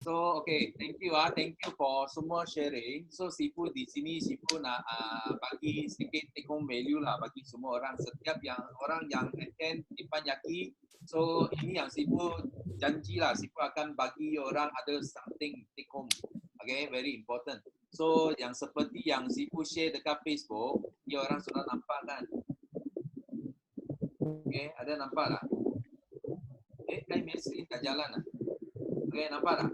So okay, thank you for semua sharing. So Sifu di sini Sifu nak bagi sedikit take home value lah bagi semua orang. Setiap orang yang attend Ipan Yaki, so ini yang Sifu janji lah, Sifu akan bagi orang ada something take home. Okay, very important. So yang seperti yang Sifu share dekat Facebook, dia orang sudah nampak kan? Okay, ada nampak tak? Kan screen tak jalan lah. Okay, nampak tak?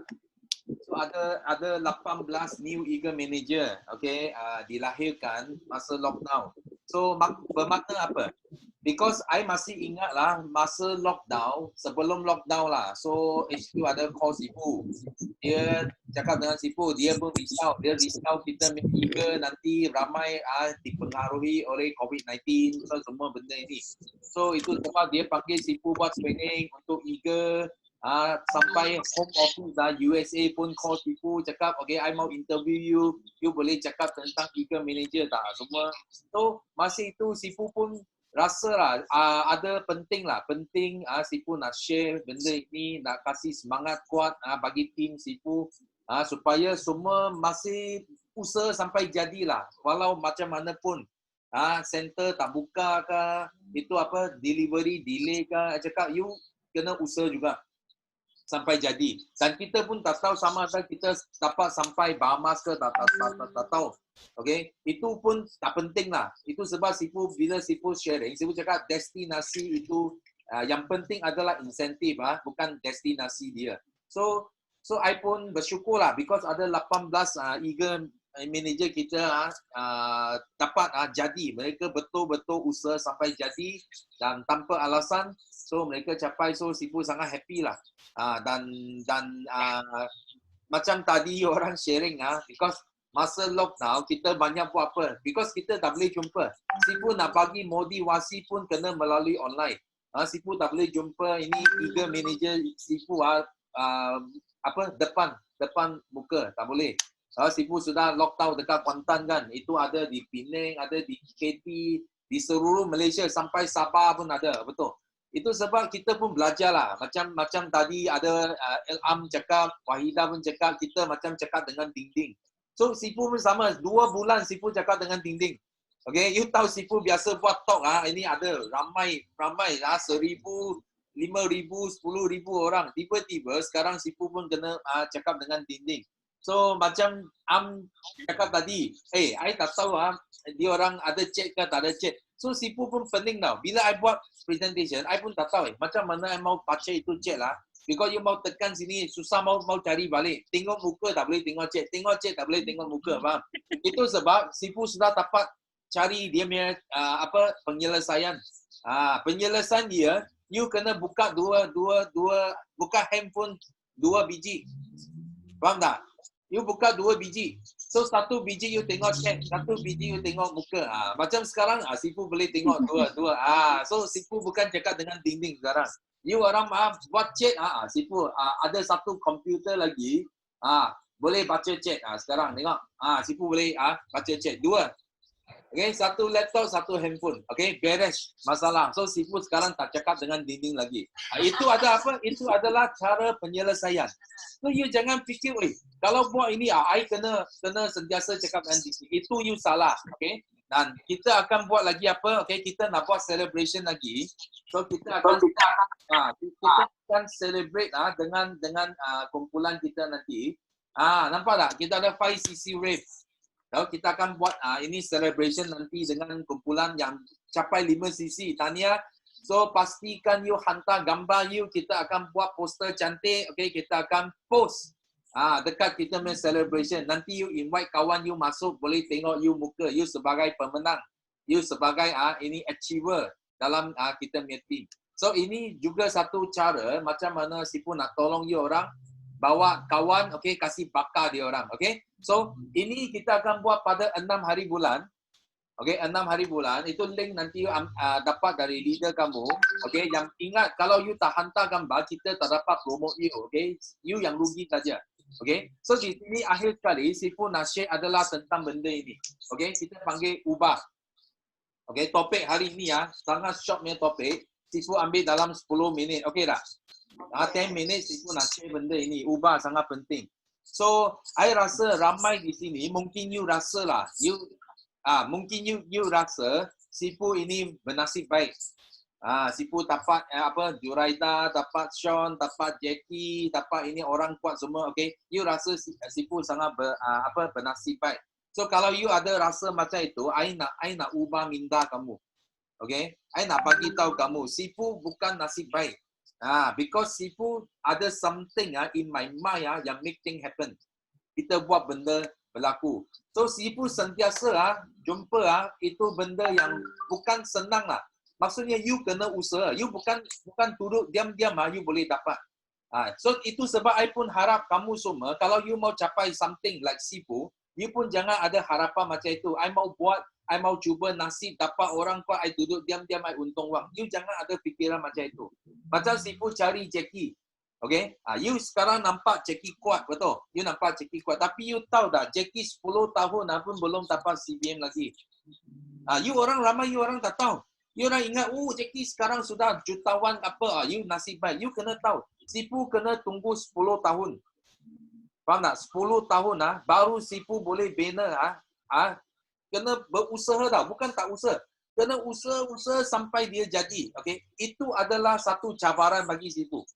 So ada 18 new eager manager, okay, dilahirkan masa lockdown. So bermakna apa? Because I masih ingat lah masa lockdown, sebelum lockdown lah. So HQ ada call Sifu. Dia cakap dengan Sifu, dia pun risau. Dia risau kita eager nanti ramai dipengaruhi oleh COVID-19, so semua benda ini. So itu sebab dia panggil Sifu buat training untuk eager. Sampai home office USA pun call Sifu cakap, okay, I mau interview you boleh cakap tentang eager manager tak semua. So masa itu Sifu pun rasa lah ada penting Sifu nak share benda ini, nak kasih semangat kuat bagi tim Sifu supaya semua masih usaha sampai jadilah, walau macam mana pun center tak buka ke, itu apa delivery delay ke, cakap you kena usaha juga sampai jadi. Dan kita pun tak tahu sama ada kita dapat sampai Bahamas ke tak tahu. Okay, itu pun tak penting lah. Itu sebab bila Sifu sharing, Sifu cakap destinasi itu yang penting adalah insentif bukan destinasi dia. So I pun bersyukur lah because ada 18 eager manager kita dapat jadi. Mereka betul-betul usaha sampai jadi dan tanpa alasan. So mereka capai, so Sifu sangat happy lah. Dan macam tadi orang sharing because masa lockdown kita banyak buat apa? Because kita tak boleh jumpa. Sifu nak bagi motivasi pun kena melalui online. Sifu tak boleh jumpa ini eager manager Sifu depan muka, tak boleh. Sifu sudah lockdown dekat Kuantan kan. Itu ada di Penang, ada di KT, di seluruh Malaysia sampai Sabah pun ada, betul. Itu sebab kita pun belajar lah. Macam tadi ada Ilham cakap, Wahidah pun cakap, kita macam cakap dengan dinding. So Sifu pun sama, 2 bulan Sifu cakap dengan dinding. Okay, you tahu Sifu biasa buat talk ini ada ramai 1,000, 5,000, 10,000 orang. Tiba-tiba sekarang Sifu pun kena cakap dengan dinding. So macam cakap tadi, I tak tahu dia orang ada chat ke tak ada chat. So Sifu pun pening tau. Bila I buat presentation, I pun tak tahu macam mana I mau baca itu chat lah. Because you mau tekan sini, susah mau cari balik. Tengok muka tak boleh tengok chat. Tengok chat tak boleh tengok muka, faham? Itu sebab Sifu sudah dapat cari dia punya penyelesaian. Penyelesaian dia, you kena buka buka handphone 2 biji. Faham tak? You buka 2 biji. So 1 biji you tengok chat, 1 biji you tengok muka. Macam sekarang Sifu boleh tengok dua. So Sifu bukan cakap dengan dinding sekarang. You orang buat chat, Sifu ada satu komputer lagi, boleh baca chat. Sekarang tengok, Sifu boleh baca chat 2. Okay, 1 laptop, 1 handphone. Okay, beres masalah. So Sifu sekarang tak cakap dengan dinding lagi. Itu ada apa? Itu adalah cara penyelesaian. So you jangan fikir, kalau buat ini, I kena sentiasa cakap dengan dinding. Itu you salah. Okay. Dan kita akan buat lagi apa? Okay, kita nak buat celebration lagi. So kita akan celebrate dengan kumpulan kita nanti. Nampak tak? Kita ada 5cc rave. Kalau kita akan buat ini celebration nanti dengan kumpulan yang capai 5cc. Tania, so pastikan you hantar gambar you. Kita akan buat poster cantik. Okay, kita akan post dekat kita punya celebration. Nanti you invite kawan you masuk, boleh tengok you muka. You sebagai pemenang. You sebagai ini achiever dalam kita punya team. So ini juga satu cara macam mana Sifu nak tolong you orang. Bawa kawan, okay, kasih bakar dia orang. Okay. So ini kita akan buat pada 6 hari bulan. Okay, 6 hari bulan. Itu link nanti dapat dari leader kamu. Okay, yang ingat kalau you tak hantar gambar, kita tak dapat promote you. Okay, you yang rugi saja. Okay, so di sini akhir sekali Sifu nak share adalah tentang benda ini. Okay, kita panggil ubah. Okay, topik hari ini sangat short punya topik. Sifu ambil dalam 10 minit. Okay tak? 10 minit sipu nak share benda ini. Ubah sangat penting. So, I rasa ramai di sini, mungkin you rasa lah. Mungkin you rasa sipu ini bernasib baik. Sipu dapat Juraida, dapat Sean, dapat Jackie, dapat ini orang kuat semua. Okay, you rasa sipu sangat bernasib baik. So kalau you ada rasa macam itu, I nak ubah minda kamu. Okay, I nak bagi tahu kamu, sipu bukan nasib baik. Because sipu ada something in my mind yang make thing happen. Kita buat benda berlaku. So sipu sentiasa jumpa itu benda yang bukan senang lah. Maksudnya you kena usaha. You bukan duduk diam-diam you boleh dapat. So itu sebab I pun harap kamu semua kalau you mau capai something like sipu, you pun jangan ada harapan macam itu. I mau cuba nasib dapat orang kuat, I duduk diam-diam I untung wang. You jangan ada fikiran macam itu. Macam sipu cari Jackie. Okay? You sekarang nampak Jackie kuat, betul? You nampak Jackie kuat. Tapi you tahu dah, Jackie 10 tahun pun belum dapat CBM lagi. You orang tak tahu. You orang ingat, Jackie sekarang sudah jutawan apa, you nasib baik. You kena tahu, sipu kena tunggu 10 tahun. Faham tak? 10 tahun baru sipu boleh bina. Kena berusaha tau, bukan tak usaha. Kena usaha sampai dia jadi. Okay? Itu adalah satu cabaran bagi sipu.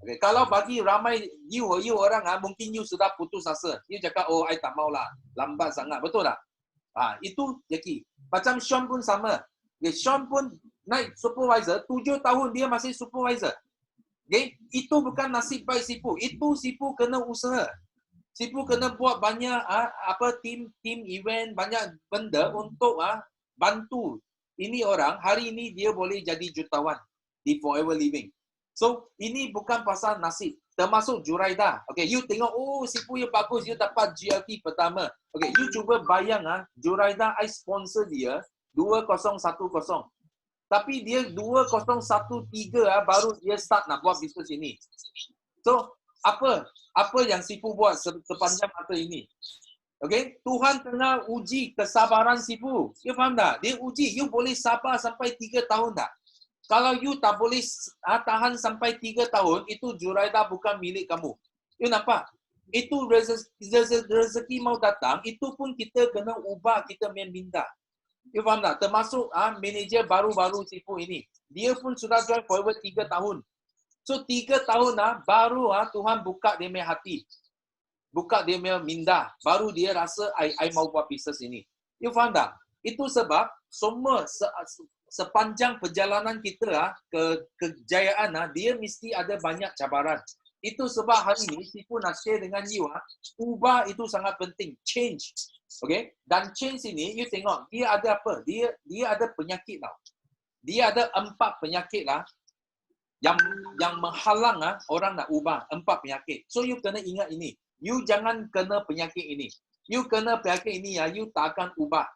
Okay? Kalau bagi ramai you orang, mungkin you sudah putus asa. You cakap, I tak maulah. Lambat sangat. Betul tak? Itu Jackie. Macam Sean pun sama. Okay, Sean pun naik supervisor, 7 tahun dia masih supervisor. Okay? Itu bukan nasib baik sipu. Itu sipu kena usaha. Sipu kena buat banyak team event, banyak benda untuk bantu ini orang. Hari ini dia boleh jadi jutawan di Forever Living. So, ini bukan pasal nasib. Termasuk Juraida. Okay, you tengok, sipu you bagus, you dapat GLT pertama. Okay, you cuba bayang, Juraida, I sponsor dia 2010. Tapi dia 2013 baru dia start nak buat bisnes ini. So, apa yang sipu buat sepanjang masa ini? Okay, Tuhan tengah uji kesabaran sipu. You faham tak? Dia uji, you boleh sabar sampai 3 tahun tak? Kalau you tak boleh tahan sampai 3 tahun, itu Juraida bukan milik kamu. You nampak? Itu rezeki mau datang, itu pun kita kena ubah, kita minda. You faham tak? Termasuk manager baru-baru sipu ini. Dia pun sudah join Forever 3 tahun. So 3 tahun baru Tuhan buka dia punya hati. Buka dia punya minda. Baru dia rasa I mau buat bisnes ini. You faham tak? Itu sebab semua sepanjang perjalanan kita ke kejayaan dia mesti ada banyak cabaran. Itu sebab hari ini sipu nak share dengan you ubah itu sangat penting. Change. Okay? Dan change ini, you tengok, dia ada apa? Dia ada penyakit tau. Dia ada 4 penyakit yang menghalang orang nak ubah. 4 penyakit. So, you kena ingat ini. You jangan kena penyakit ini. You kena penyakit ini, you tak akan ubah.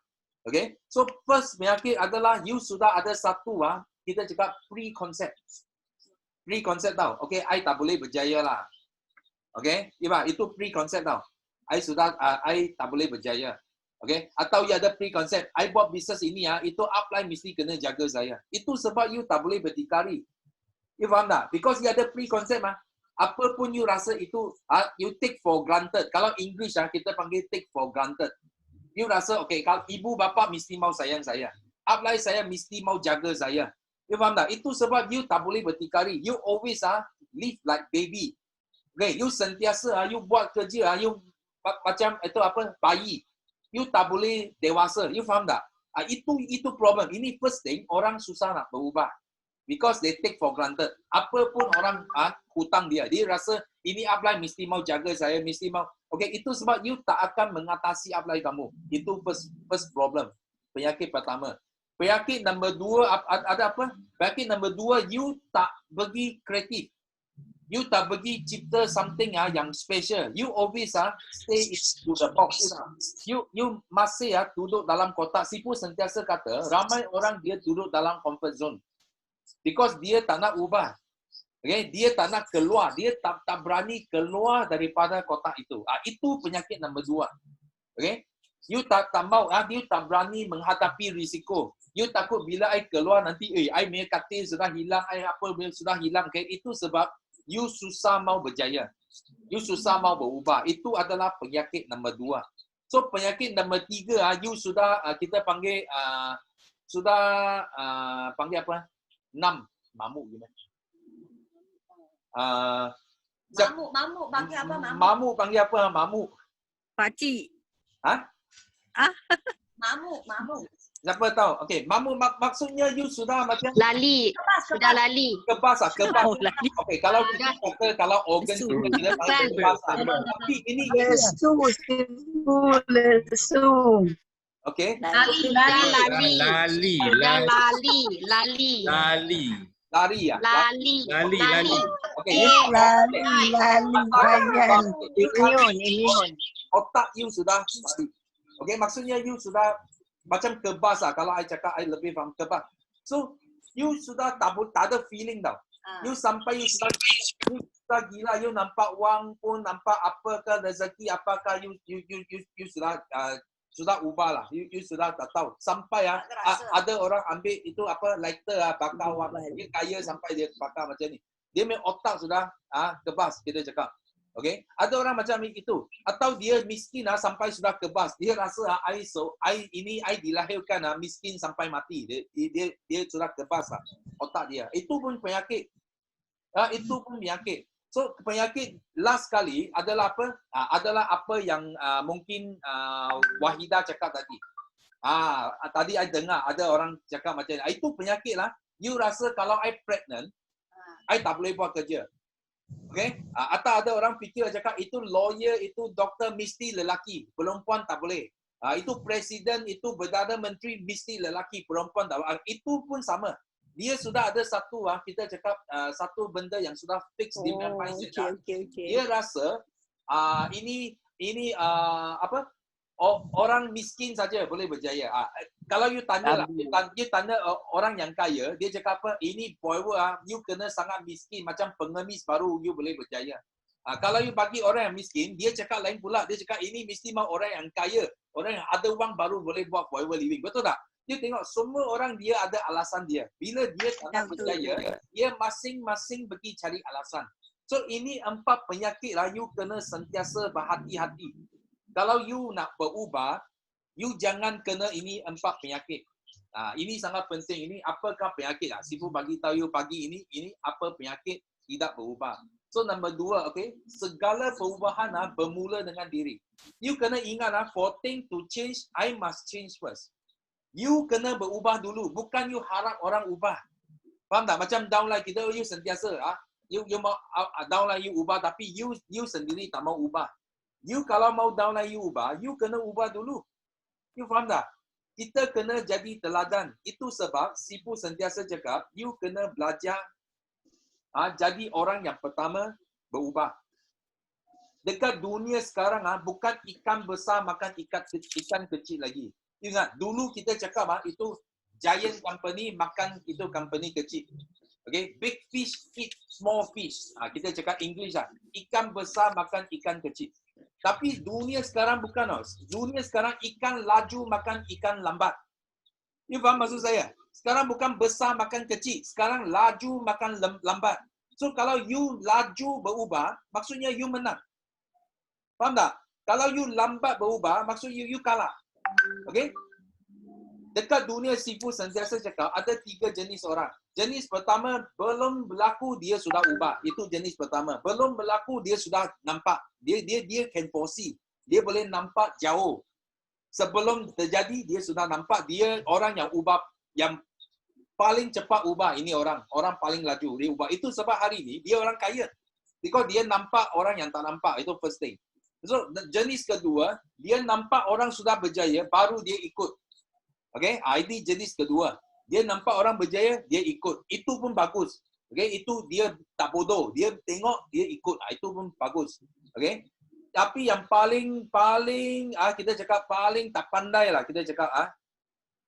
Okay? So, first penyakit adalah you sudah ada satu, kita cakap pre-concept. Pre-concept tau. Okay, I tak boleh berjaya lah. Okay? Itu pre-concept tau. I tak boleh berjaya. Okay? Atau you ada pre-concept. I buat bisnes ini, itu upline mesti kena jaga saya. Itu sebab you tak boleh berdikari. You faham tak? Because you ada pre-concept, apa pun you rasa itu, you take for granted. Kalau English, kita panggil take for granted. You rasa, okay, kalau ibu bapa mesti mau sayang saya. Upline saya mesti mau jaga saya. You faham tak? Itu sebab you tak boleh berdikari. You always live like baby. Okay, you sentiasa, you buat kerja, you macam itu bayi. You tak boleh dewasa. You faham tak? Itu problem. Ini first thing, orang susah nak berubah. Because they take for granted. Apa pun orang hutang dia. Dia rasa ini upline mesti mau jaga saya, mesti mau. Okay, itu sebab you tak akan mengatasi upline kamu. Itu first problem. Penyakit pertama. Penyakit nombor 2, ada apa? Penyakit nombor 2, you tak pergi kreatif. You tak pergi cipta something yang special. You always stay into the box. You masih duduk dalam kotak. Sipu sentiasa kata, ramai orang dia duduk dalam comfort zone. Because dia tak nak ubah. Okay? Dia tak nak keluar. Dia tak berani keluar daripada kotak itu. Itu penyakit nombor 2. Okay? You tak mau, you tak berani menghadapi risiko. You takut bila I keluar nanti, I punya katil sudah hilang, I apa sudah hilang. Okay? Itu sebab you susah mau berjaya. You susah mau berubah. Itu adalah penyakit nombor 2. So penyakit nombor 3, you sudah kita panggil panggil apa? 6. Mamuk gimana? Mamuk panggil apa? Mamuk panggil apa? Mamuk. Pakcik. Ha? Mamuk. Siapa tahu? Okey, mamuk maksudnya you sudah macam Lali. Sudah lali. kebas. Oh, lagi. Okey, kalau kita kata kalau organ Lesu. kita panggil kebas. Tapi ini Lesu, lesu. okey. Lali. Lali. Sudah lali. Lari ya. Lali. Okey, you Lali, bayan. Imun. otak you sudah mati. Okey, maksudnya you sudah macam kebas kalau I cakap I lebih faham kebas. So, you sudah tak ada feeling tau. You sampai you sudah gila, you nampak wang pun, nampak apakah rezeki, apakah you sudah ubah lah. You sudah tak tahu. Sampai ada orang ambil itu apa lighter bakar wang. Dia kaya sampai dia bakar macam ni. Dia punya otak sudah kebas kita cakap. Okey, ada orang macam itu. Atau dia miskin sampai sudah kebas. Dia rasa I dilahirkan miskin sampai mati. Dia sudah kebas otak dia. Itu pun penyakit. Itu pun penyakit. So penyakit last kali adalah apa? Adalah apa yang mungkin Wahidah cakap tadi. Tadi I dengar ada orang cakap macam ni. Itu penyakit lah. You rasa kalau I pregnant, I tak boleh buat kerja. Okay? Atau ada orang fikir cakap itu lawyer, itu doktor mesti lelaki, perempuan tak boleh. Itu presiden, itu Perdana Menteri mesti lelaki, perempuan tak boleh. Itu pun sama. Dia sudah ada satu kita cakap satu benda yang sudah fix di dalam mindset. Okay. Dia rasa ini apa? Orang miskin saja boleh berjaya. Kalau you tanya lah, you tanya orang yang kaya, dia cakap apa? Ini forever you kena sangat miskin macam pengemis baru you boleh berjaya. Kalau you bagi orang yang miskin, dia cakap lain pula. Dia cakap ini mesti mau orang yang kaya, orang yang ada wang baru boleh buat forever living. Betul tak? Dia tengok semua orang dia ada alasan dia. Bila dia tak nak berjaya, dia masing-masing pergi cari alasan. So ini 4 penyakit lah you kena sentiasa berhati-hati. Kalau you nak berubah, you jangan kena ini 4 penyakit. Ini sangat penting. Ini apakah penyakit? Sifu bagi tahu you pagi ini apa penyakit tidak berubah. So nombor 2, okay? Segala perubahan bermula dengan diri. You kena ingat for things to change, I must change first. You kena berubah dulu. Bukan you harap orang ubah. Faham tak? Macam downline kita, you sentiasa. You mau downline you ubah, tapi you sendiri tak mau ubah. You kalau mau downline you ubah, you kena ubah dulu. You faham tak? Kita kena jadi teladan. Itu sebab Sifu sentiasa cakap, you kena belajar jadi orang yang pertama berubah. Dekat dunia sekarang bukan ikan besar makan ikan kecil lagi. Ingat, dulu kita cakap itu giant company makan itu company kecil. Okay, big fish eat small fish. Kita cakap English ikan besar makan ikan kecil. Tapi dunia sekarang bukan. Dunia sekarang ikan laju makan ikan lambat. You faham maksud saya? Sekarang bukan besar makan kecil. Sekarang laju makan lambat. So kalau you laju berubah, maksudnya you menang. Faham tak? Kalau you lambat berubah, maksudnya you kalah. Okay? Dekat dunia Sifu sentiasa cakap ada 3 jenis orang. Jenis pertama, belum berlaku dia sudah ubah. Itu jenis pertama. Belum berlaku dia sudah nampak. Dia can foresee. Dia boleh nampak jauh. Sebelum terjadi dia sudah nampak. Dia orang yang ubah, yang paling cepat ubah. Ini orang paling laju dia ubah. Itu sebab hari ini dia orang kaya. Because dia nampak orang yang tak nampak. Itu first thing. So jenis kedua, dia nampak orang sudah berjaya baru dia ikut. Okay, ini jenis kedua. Dia nampak orang berjaya, dia ikut. Itu pun bagus. Okay, itu dia tak bodoh. Dia tengok, dia ikut. Itu pun bagus. Okay. Tapi yang paling kita cakap paling tak pandai lah. Kita cakap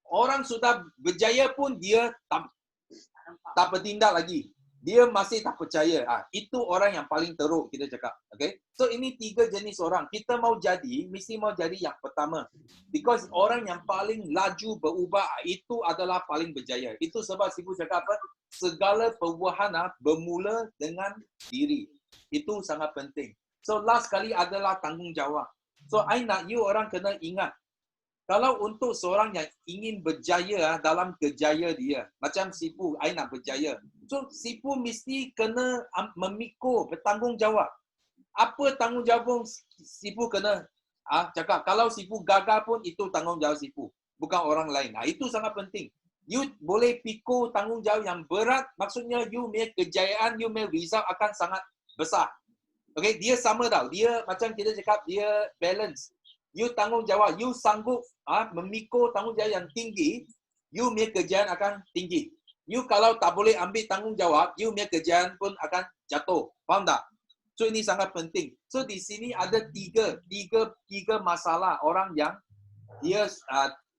orang sudah berjaya pun dia tak bertindak lagi. dia masih tak percaya. Itu orang yang paling teruk kita cakap. Okay? So ini 3 jenis orang. Kita mau jadi, mesti mau jadi yang pertama. Because orang yang paling laju berubah itu adalah paling berjaya. Itu sebab Sifu cakap apa? Segala perubahan bermula dengan diri. Itu sangat penting. So last kali adalah tanggungjawab. So I nak you orang kena ingat. Kalau untuk seorang yang ingin berjaya dalam kerjaya dia, macam Sifu, I nak berjaya. So, Sifu mesti kena memikul, bertanggungjawab. Apa tanggungjawab Sifu kena cakap? Kalau Sifu gagal pun, itu tanggungjawab Sifu. Bukan orang lain. Itu sangat penting. You boleh pikul tanggungjawab yang berat, maksudnya you punya kejayaan, you punya result akan sangat besar. Okay, dia sama tau. Dia macam kita cakap, dia balance. You tanggungjawab, you sanggup memikul tanggungjawab yang tinggi, you punya kejayaan akan tinggi. You kalau tak boleh ambil tanggungjawab, you punya kejayaan pun akan jatuh. Faham tak? So ini sangat penting. So di sini ada tiga masalah orang yang dia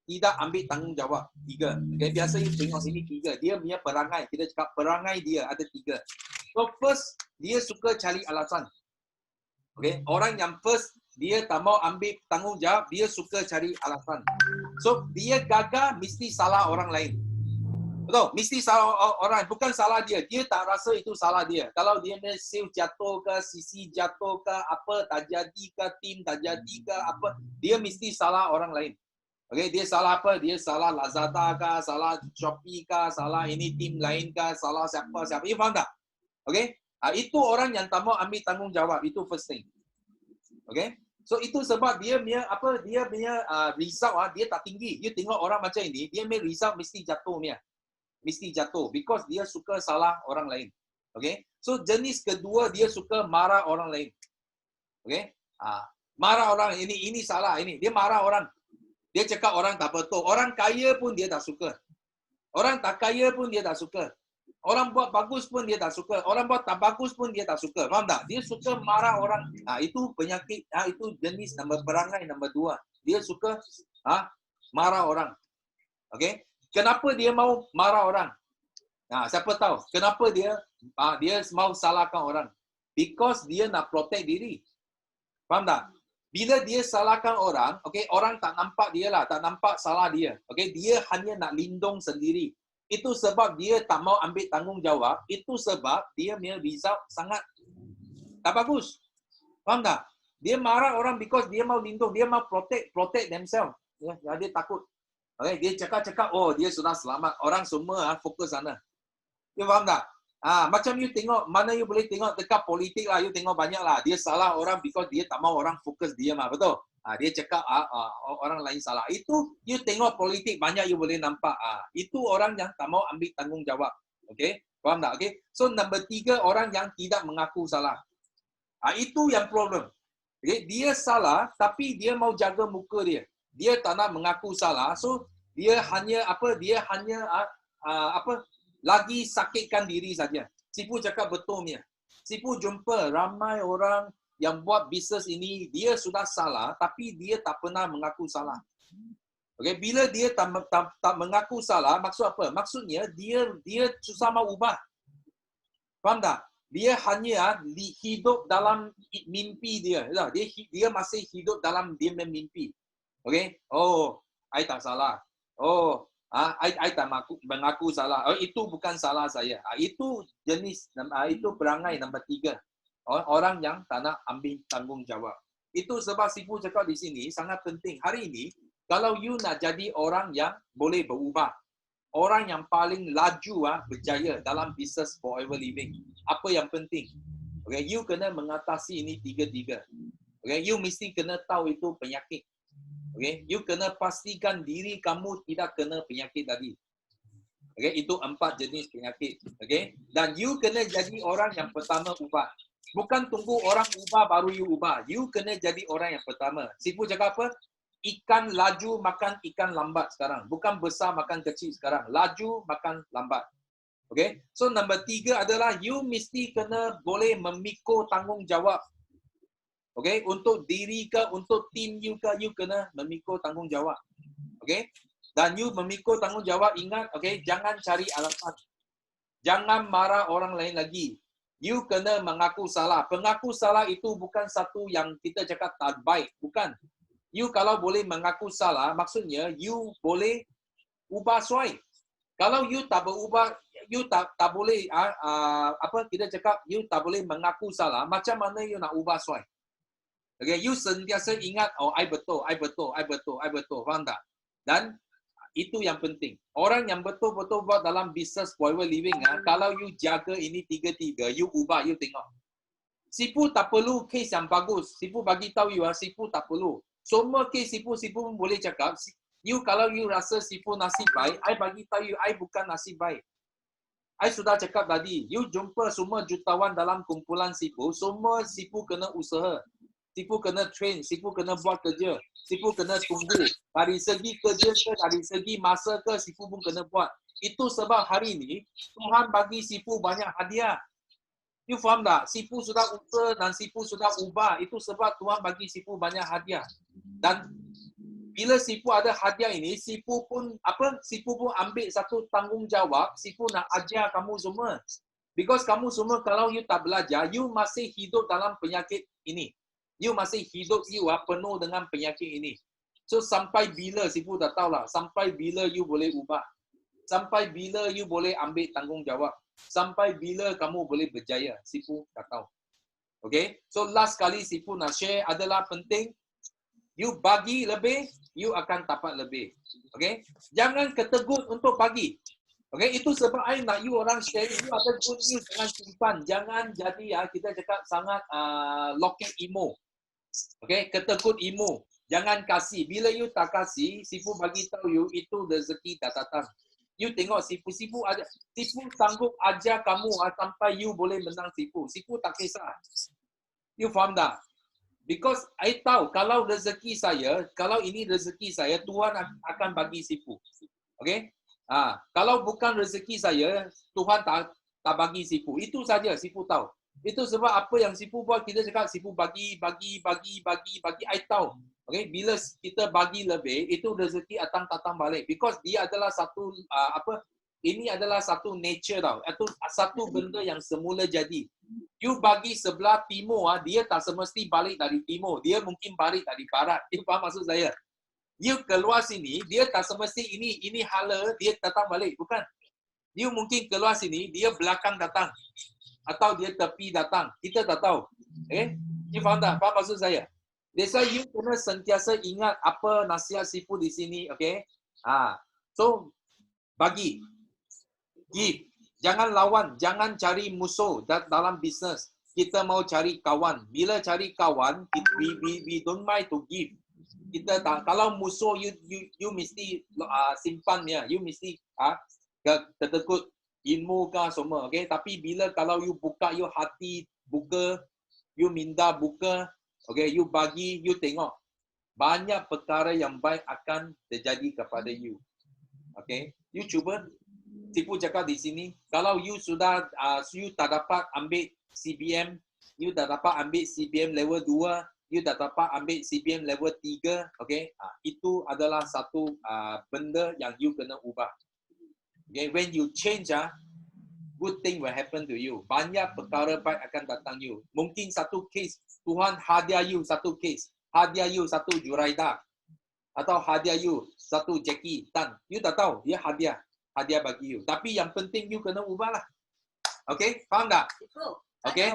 tidak ambil tanggungjawab. 3. Okay, biasa you tengok sini 3. Dia punya perangai. Kita cakap perangai dia ada 3. So first, dia suka cari alasan. Okay, orang yang first, dia tak mau ambil tanggungjawab, dia suka cari alasan. So, dia gagal, mesti salah orang lain. Betul? Mesti salah orang, bukan salah dia. Dia tak rasa itu salah dia. Kalau dia sale jatuh ke, sisi jatuh ke, apa, tak jadi ke, tim tak jadi ke, apa, dia mesti salah orang lain. Okay, dia salah apa? Dia salah Lazada ke, salah Shopee ke, salah ini tim lain ke, salah siapa. You faham tak? Okay? Itu orang yang tak mau ambil tanggungjawab. Itu first thing. Okay? So itu sebab dia punya result dia tak tinggi. You tengok orang macam ini, dia punya result mesti jatuh punya. Mesti jatuh because dia suka salah orang lain. Okay? So jenis kedua dia suka marah orang lain. Okay? Marah orang ini salah ini. Dia marah orang. Dia cakap orang tak betul. Orang kaya pun dia tak suka. Orang tak kaya pun dia tak suka. Orang buat bagus pun dia tak suka. Orang buat tak bagus pun dia tak suka. Faham tak? Dia suka marah orang. Itu penyakit. Itu jenis perangai nombor 2. Dia suka marah orang. Okay? Kenapa dia mau marah orang? Siapa tahu? Kenapa dia mau salahkan orang? Because dia nak protect diri. Faham tak? Bila dia salahkan orang, okay, orang tak nampak dia lah. Tak nampak salah dia. Okay? Dia hanya nak lindung sendiri. Itu sebab dia tak mau ambil tanggungjawab. Itu sebab dia punya result sangat tak bagus. Faham tak? Dia marah orang because dia mau lindung. Dia mau protect themselves. Ya, dia takut. Okay, dia cakap, oh dia sudah selamat. Orang semua fokus sana. You faham tak? Macam you tengok, mana you boleh tengok dekat politik lah. You tengok banyak lah. Dia salah orang because dia tak mau orang fokus dia mah. Betul? Dia cakap orang lain salah. Itu you tengok politik banyak you boleh nampak. Itu orang yang tak mau ambil tanggungjawab. Okay? Faham tak? Okay? So nombor 3 orang yang tidak mengaku salah. Itu yang problem. Okay? Dia salah tapi dia mau jaga muka dia. Dia tak nak mengaku salah. So dia hanya lagi sakitkan diri saja. Sifu cakap betul ni. Sifu jumpa ramai orang yang buat bisnes ini, dia sudah salah, tapi dia tak pernah mengaku salah. Okay? Bila dia tak mengaku salah, maksud apa? Maksudnya, dia susah mau ubah. Faham tak? Dia hanya hidup dalam mimpi dia. Dia masih hidup dalam dia mimpi. Okay? Oh, I tak salah. Oh, I tak mengaku salah. Oh, itu bukan salah saya. Itu jenis, itu perangai nombor 3. Orang yang tak nak ambil tanggungjawab. Itu sebab Sifu cakap di sini sangat penting. Hari ini, kalau you nak jadi orang yang boleh berubah, orang yang paling laju berjaya dalam bisnes forever living, apa yang penting? Okay, you kena mengatasi ini 3. Okay, you mesti kena tahu itu penyakit. Okay, you kena pastikan diri kamu tidak kena penyakit tadi. Okay, itu 4 jenis penyakit. Okay, dan you kena jadi orang yang pertama ubah. Bukan tunggu orang ubah baru you ubah. You kena jadi orang yang pertama. Sifu cakap apa? Ikan laju makan ikan lambat sekarang. Bukan besar makan kecil sekarang. Laju makan lambat. Okay? So nombor 3 adalah you mesti kena boleh memikul tanggungjawab. Okay? Untuk diri ke, untuk tim you ke, you kena memikul tanggungjawab. Okay? Dan you memikul tanggungjawab, ingat, okay? Jangan cari alasan. Jangan marah orang lain lagi. You kena mengaku salah. Pengaku salah itu bukan satu yang kita cakap tak baik. Bukan. You kalau boleh mengaku salah, maksudnya you boleh ubah suai. Kalau you tak berubah, you tak boleh, apa kita cakap, you tak boleh mengaku salah, macam mana you nak ubah suai? Okay, you sentiasa ingat, oh, I betul. Faham tak? Dan itu yang penting. Orang yang betul-betul buat dalam business forever living, kalau you jaga ini tiga-tiga, you ubah, you tengok. Sipu tak perlu case yang bagus. Sipu bagi tahu you, sipu tak perlu. Semua case sipu pun boleh cakap, you kalau you rasa sipu nasib baik, I bagi tahu you, I bukan nasib baik. I sudah cakap tadi, you jumpa semua jutawan dalam kumpulan sipu, semua sipu kena usaha. Sipu kena train, sipu kena buat kerja, sipu kena tunggu. Dari segi kerja ke, dari segi masa ke, sipu pun kena buat. Itu sebab hari ini, Tuhan bagi sipu banyak hadiah. You faham tak? Sipu sudah usaha dan sipu sudah ubah. Itu sebab Tuhan bagi sipu banyak hadiah. Dan bila sipu ada hadiah ini, sipu pun ambil satu tanggungjawab, sipu nak ajar kamu semua. Because kamu semua kalau you tak belajar, you masih hidup dalam penyakit ini. You masih hidup you penuh dengan penyakit ini. So sampai bila sipu dah tahu lah, sampai bila you boleh ubah. Sampai bila you boleh ambil tanggungjawab. Sampai bila kamu boleh berjaya, sipu dah tahu. Okay? So last kali sipu nak share adalah penting, you bagi lebih, you akan dapat lebih. Okay? Jangan ketegut untuk bagi. Okay? Itu sebab I nak you orang share, you ada good news dengan simpan. Jangan jadi kita cakap sangat loket emo. Okay? Ketegut emo. Jangan kasih. Bila you tak kasih, sipu bagi tahu you, itu rezeki tak datang. You tengok sipu ada. Sipu sanggup ajar kamu sampai you boleh menang sipu. Sipu tak kisah. You faham tak? Because I tahu kalau rezeki saya, kalau ini rezeki saya, Tuhan akan bagi sipu. Okay? Kalau bukan rezeki saya, Tuhan tak bagi sipu. Itu saja sipu tahu. Itu sebab apa yang sipu buat, kita cakap sipu bagi. I tahu. Okay? Bila kita bagi lebih, itu rezeki akan datang balik. Because dia adalah satu, ini adalah satu nature tau. Itu satu benda yang semula jadi. You bagi sebelah timur, dia tak semesti balik dari timur. Dia mungkin balik dari barat. You faham maksud saya? You keluar sini, dia tak semesti ini hala, dia datang balik. Bukan. You mungkin keluar sini, dia belakang datang. Atau dia tepi datang. Kita tak tahu. Okay? You faham tak? Faham maksud saya? That's why you kena sentiasa ingat apa nasihat sipu di sini. Okay? So, bagi. Give. Jangan lawan. Jangan cari musuh dalam bisnes. Kita mau cari kawan. Bila cari kawan, we don't mind to give. Kita tak, kalau musuh you mesti simpan ya. You mesti ketekut ilmu ke semua. Okay? Tapi bila kalau you buka, you hati buka, you minda buka, okay, you bagi, you tengok. Banyak perkara yang baik akan terjadi kepada you. Okay? You cuba. Sipu cakap di sini, kalau you sudah, you tak dapat ambil CBM, you tak dapat ambil CBM level 2, you tak dapat ambil CBM level 3, okay? Itu adalah satu benda yang you kena ubah. Okay? When you change, good thing will happen to you. Banyak perkara baik akan datang you. Mungkin satu case, Tuhan hadiah you satu case. Hadiah you satu Juraida. Atau hadiah you satu Jackie Tan. You tak tahu, dia hadiah bagi you. Tapi yang penting you kena ubahlah. Okay? Faham tak? Okay?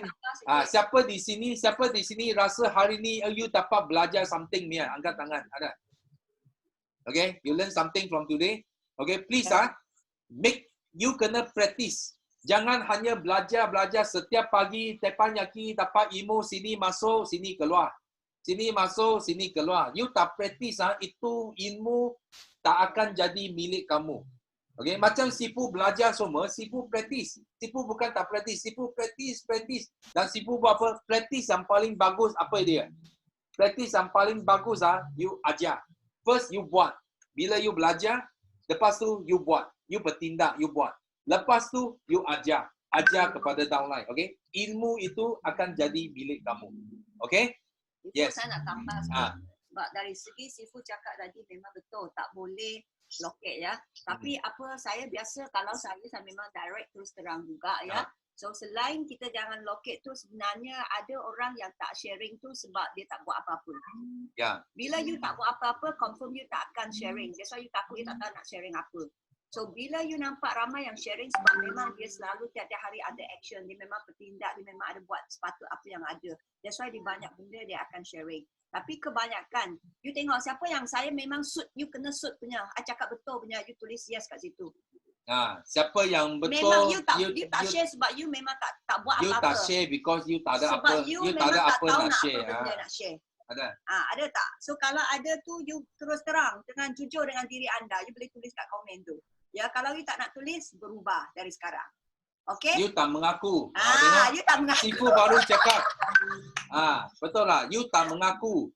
Siapa di sini rasa hari ni you dapat belajar something ni? Angkat tangan. Ada? Okay? You learn something from today? Okay? Please make you kena practice. Jangan hanya belajar setiap pagi, tepan yaki, dapat ilmu, sini masuk, sini keluar. Sini masuk, sini keluar. You tak practice, itu ilmu tak akan jadi milik kamu. Okay? Macam sipu belajar semua, sipu practice. Sipu bukan tak practice, sipu practice. Dan sipu buat apa? Practice yang paling bagus apa dia? Practice yang paling bagus, you ajar. First, you buat. Bila you belajar, lepas tu you buat. You bertindak, you buat. Lepas tu, you ajar. Ajar kepada downline. Okay? Ilmu itu akan jadi milik kamu. Okay? Yes. Saya nak tambah Sebab dari segi Sifu cakap tadi memang betul, tak boleh loket ya. Tapi apa saya biasa kalau saya memang direct terus terang juga ya. So selain kita jangan loket tu, sebenarnya ada orang yang tak sharing tu sebab dia tak buat apa-apa. Ya. Bila you tak buat apa-apa, confirm you tak akan sharing. That's why you takut you tak tahu nak sharing apa. So bila you nampak ramai yang sharing sebab memang dia selalu tiap-tiap hari ada action, dia memang bertindak, dia memang ada buat sepatut apa yang ada. That's why di banyak benda dia akan sharing. Tapi kebanyakan, you tengok siapa yang saya memang suit, you kena suit punya. I cakap betul punya, you tulis yes kat situ. Siapa yang betul, memang you tak share sebab you memang tak buat you apa-apa. tak share because you tak ada sebab apa, you tak ada memang apa tak tahu nak nak share. apa benda nak share. Ada. Ada tak? So kalau ada tu, you terus terang dengan jujur dengan diri anda, you boleh tulis kat komen tu. Ya, kalau you tak nak tulis, berubah dari sekarang. Okay? You tak mengaku. You tak mengaku. Sifu baru cakap. Betul lah. You tak mengaku.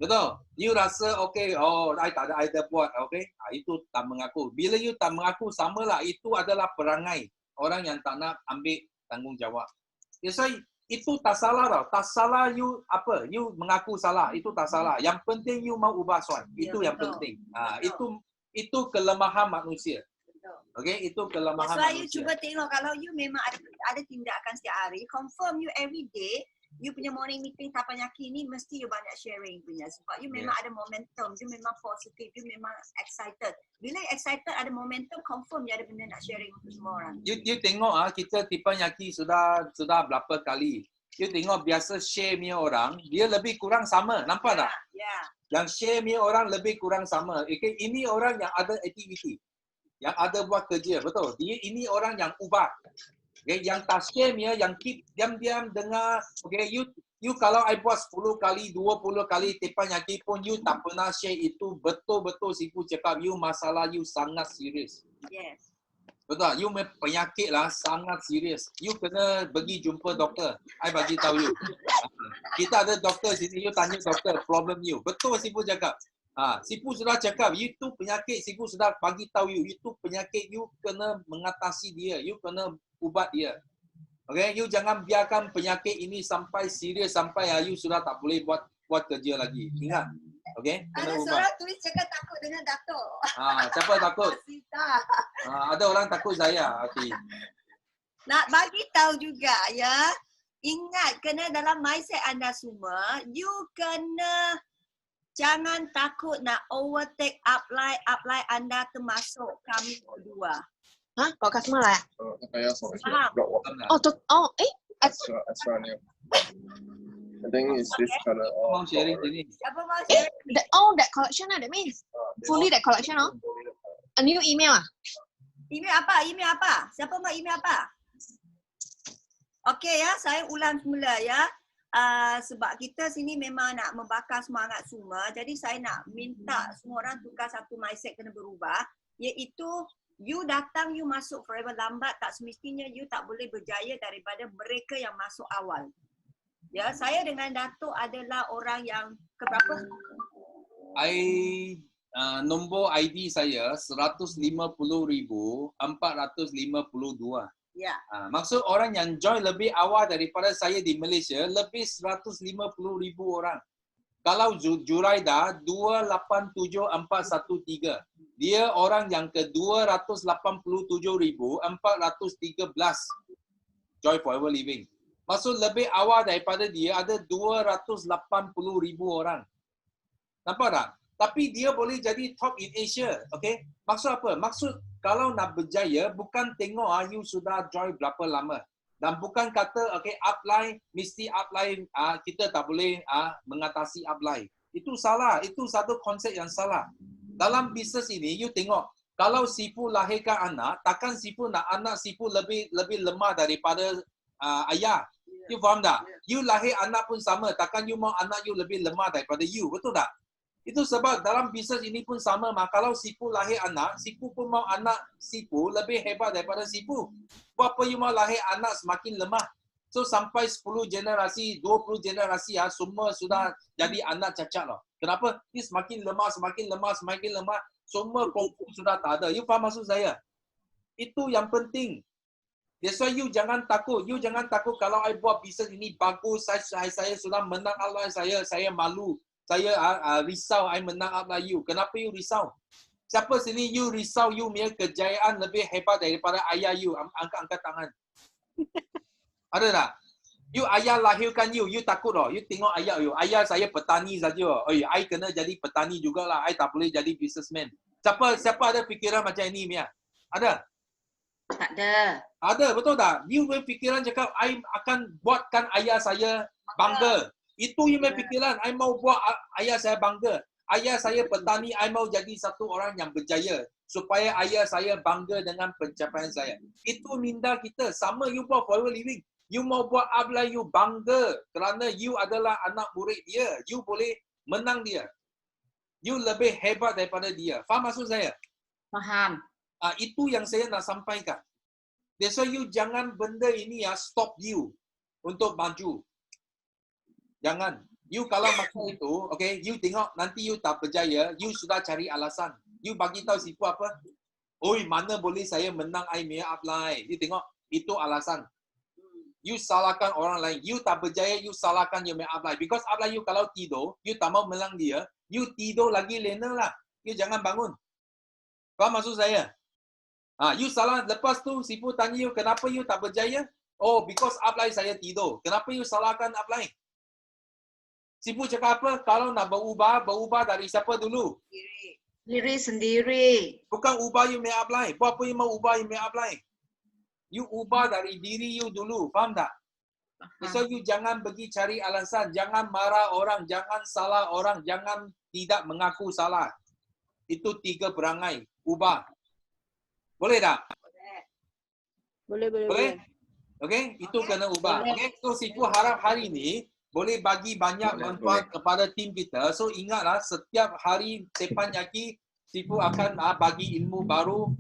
Betul. You rasa okay, I tak ada idea buat, okay? Itu tak mengaku. Bila you tak mengaku, samalah. Itu adalah perangai orang yang tak nak ambil tanggungjawab. Jadi itu tak salah tau. Tak salah you apa? You mengaku salah. Itu tak salah. Yang penting you mau ubah soal. Itu yang penting. Itu kelemahan manusia. Okay, itu kelemahan That's why manusia. you cuba tengok kalau you memang ada tindakan setiap hari, confirm you every day, you punya morning meeting Tapanyaki ni mesti you banyak sharing punya. Sebab you memang ada momentum, you memang positif, you memang excited. Bila excited ada momentum, confirm you ada benda nak sharing untuk semua orang. You tengok kita Tapanyaki sudah berapa kali. You tengok biasa share punya orang, dia lebih kurang sama. Nampak tak? Yang share punya orang lebih kurang sama. Okay, ini orang yang ada aktiviti. Yang ada buat kerja, betul. Ini orang yang ubah. Okay, yang tak share punya, yang keep diam-diam dengar. Okay, you kalau I buat 10 kali, 20 kali Tapanyaki pun you tak pernah share itu, betul-betul Sifu cakap you masalah you sangat serius. Yes. Betul, you penyakit lah sangat serius. You kena pergi jumpa doktor. I bagi tahu you. Kita ada doktor sini, you tanya doktor problem you. Betul Sifu cakap. Sifu sudah cakap, you tu penyakit, Sifu sudah bagi tahu you tu penyakit, you kena mengatasi dia, you kena ubat dia. Okay, you jangan biarkan penyakit ini sampai serius, sampai you sudah tak boleh buat kerja lagi. Ingat. Okay, kena Ada ubat. seorang tulis cakap takut dengan datuk. Siapa takut? Ada orang takut saya. Nak bagi tahu juga ya, ingat kena dalam mindset anda semua, you kena jangan takut nak overtake upline anda termasuk kami berdua. Kau customer lah? Faham? Extra new. I think it's this color. Mau sharing sini. Siapa mau share? That collection lah, that means. Fully that collection oh. A new email ah? Email apa? Siapa mau email apa? Okey ya, saya ulang semula ya. Sebab kita sini memang nak membakar semangat semua. Jadi saya nak minta semua orang tukar satu mindset kena berubah. Iaitu you datang, you masuk forever lambat. Tak semestinya you tak boleh berjaya daripada mereka yang masuk awal. Ya, saya dengan Datuk adalah orang yang keberapa? Nombor ID saya 150,452. Ya. Maksud orang yang join lebih awal daripada saya di Malaysia, lebih 150,000 orang. Kalau Juraida 287413, dia orang yang ke 287,413 join Forever Living. Maksud lebih awal daripada dia ada 280,000 orang. Nampak tak? Tapi dia boleh jadi top in Asia. Okay? Maksud apa? Maksud kalau nak berjaya, bukan tengok you sudah join berapa lama. Dan bukan kata, okay, upline, mesti upline, kita tak boleh mengatasi upline. Itu salah. Itu satu konsep yang salah. Dalam bisnes ini, you tengok, kalau Sifu lahirkan anak, takkan Sifu nak anak Sifu lebih lemah daripada ayah. You faham tak? You lahir anak pun sama, takkan you mau anak you lebih lemah daripada you. Betul tak? Itu sebab dalam bisnes ini pun sama. Kalau Sifu lahir anak, Sifu pun mau anak Sifu lebih hebat daripada Sifu. Apa you mau lahir anak semakin lemah. So sampai 10 generasi, 20 generasi semua sudah jadi anak cacat lah. Kenapa? Ini semakin lemah. Semua kongkong sudah tak ada. You faham maksud saya? Itu yang penting. That's why you jangan takut. You jangan takut kalau I buat bisnes ini bagus, saya sudah menang Allah saya malu. saya risau I menang upline you. Kenapa you risau? Siapa sini you risau you punya kejayaan lebih hebat daripada ayah you? Angkat tangan. Ada tak? You ayah lahirkan you takut tak? You tengok ayah you. Ayah saya petani saja. Oi, I kena jadi petani jugalah. I tak boleh jadi businessman. Siapa ada fikiran macam ini Mia? Ada? Tak ada. Ada, betul tak? You punya fikiran cakap I akan buatkan ayah saya bangga. Itu you punya fikiran. I mau buat ayah saya bangga. Ayah saya petani, I mau jadi satu orang yang berjaya. Supaya ayah saya bangga dengan pencapaian saya. Itu minda kita. Sama you buat for living. You mau buat upline you bangga. Kerana you adalah anak murid dia. You boleh menang dia. You lebih hebat daripada dia. Faham maksud saya? Faham. Itu yang saya nak sampaikan. That's why you jangan benda ini stop you untuk maju. Jangan. You kalau macam itu, okay, you tengok nanti you tak berjaya, you sudah cari alasan. You bagi tahu siapa apa? Oi, mana boleh saya menang I punya upline. You tengok, itu alasan. You salahkan orang lain. You tak berjaya, you salahkan you punya upline. Because upline you kalau tidur, you tak mau menang dia, you tidur lagi lena lah. You jangan bangun. Faham maksud saya? You salah. Lepas tu, sipu tanya you, kenapa you tak berjaya? Oh, because upline saya tidur. Kenapa you salahkan upline? Sipu cakap apa? Kalau nak berubah dari siapa dulu? Diri sendiri. Bukan ubah you punya upline. Buat apa you mau ubah you punya upline? You ubah dari diri you dulu. Faham tak? So you jangan pergi cari alasan. Jangan marah orang. Jangan salah orang. Jangan tidak mengaku salah. Itu 3 perangai. Ubah. Boleh tak? Boleh? Okay? Itu kena ubah. Okay? So sipu harap hari ni boleh bagi banyak manfaat kepada tim kita. So ingatlah setiap hari Tepan Yaki sipu akan bagi ilmu baru.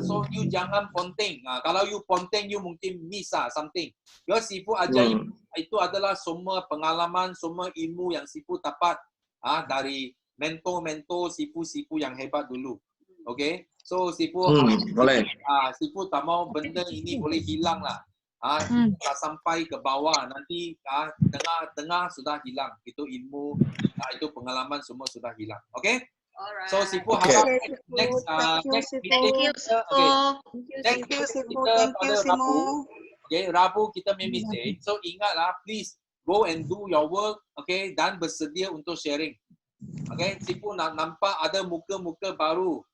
So you jangan ponteng. Kalau you ponteng you mungkin miss something. Because sipu ajar itu adalah semua pengalaman, semua ilmu yang sipu dapat dari mentor-mentor sipu-sipu yang hebat dulu. Okay? So sipu boleh. Sipu tak mau benda ini boleh hilang lah. Tak sampai ke bawah, nanti tengah sudah hilang. Itu ilmu, itu pengalaman semua sudah hilang. Okay? Alright. So sipu harap next meeting kita pada Rabu. Okay, Rabu kita meeting. So ingatlah, please go and do your work. Okay, dan bersedia untuk sharing. Okay, sipu nak nampak ada muka-muka baru.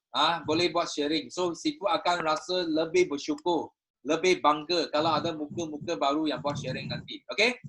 Boleh buat sharing. So sipu akan rasa lebih bersyukur, lebih bangga kalau ada muka-muka baru yang buat sharing nanti. Okay?